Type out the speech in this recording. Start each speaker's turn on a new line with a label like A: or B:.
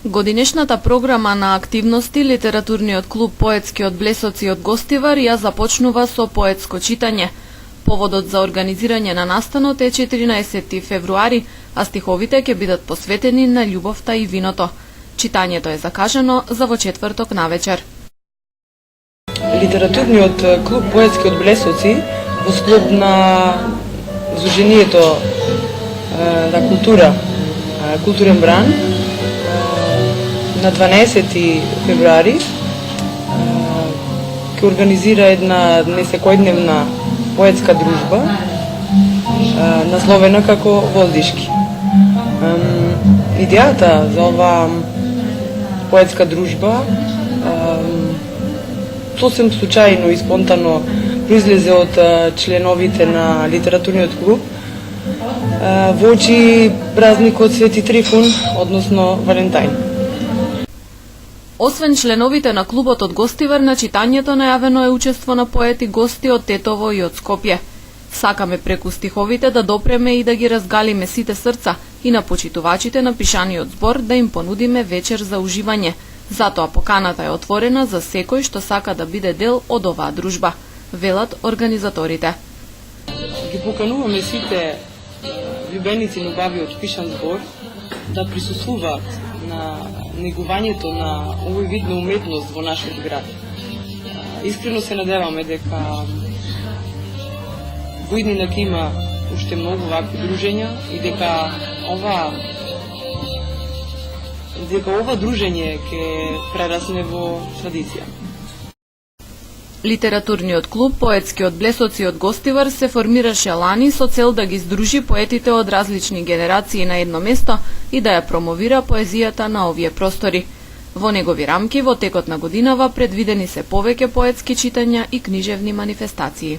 A: Годинешната програма на активности литературниот клуб Поетски од Блесоци од Гостивар ја започнува со поетско читање. Поводот за организирање на настанот е 14 февруари, а стиховите ќе бидат посветени на љубовта и виното. Читањето е закажано за во четврток навечер.
B: Литературниот клуб Поетски од Блесоци во склоп на Сдруженијето на култура, културен бран, на 12 февруари ќе организира една несекојдневна поетска дружба насловена како Воздишки. Идејата за оваа поетска дружба сосем случајно и спонтано произлезе од членовите на литературниот клуб во очи празникот Свети Трифун, односно Валентајн.
A: Освен членовите на клубот од Гостивар, на читањето најавено е учество на поети гости од Тетово и од Скопје. Сакаме преку стиховите да допреме и да ги разгалиме сите срца и на почитувачите на пишаниот збор да им понудиме вечер за уживање. Затоа поканата е отворена за секој што сака да биде дел од оваа дружба, велат организаторите.
B: Ги покануваме сите љубеници на убавиот пишан збор да присуствуваат на негувањето на овој вид на уметност во нашиот град. Искрено се надеваме дека во иднина ќе има уште многу вакви дружења и дека ова дружење ќе прерасне во традиција.
A: Литературниот клуб Поетски од Блесоци од Гостивар се формираше лани со цел да ги здружи поетите од различни генерации на едно место и да ја промовира поезијата на овие простори. Во негови рамки во текот на годинава предвидени се повеќе поетски читања и книжевни манифестации.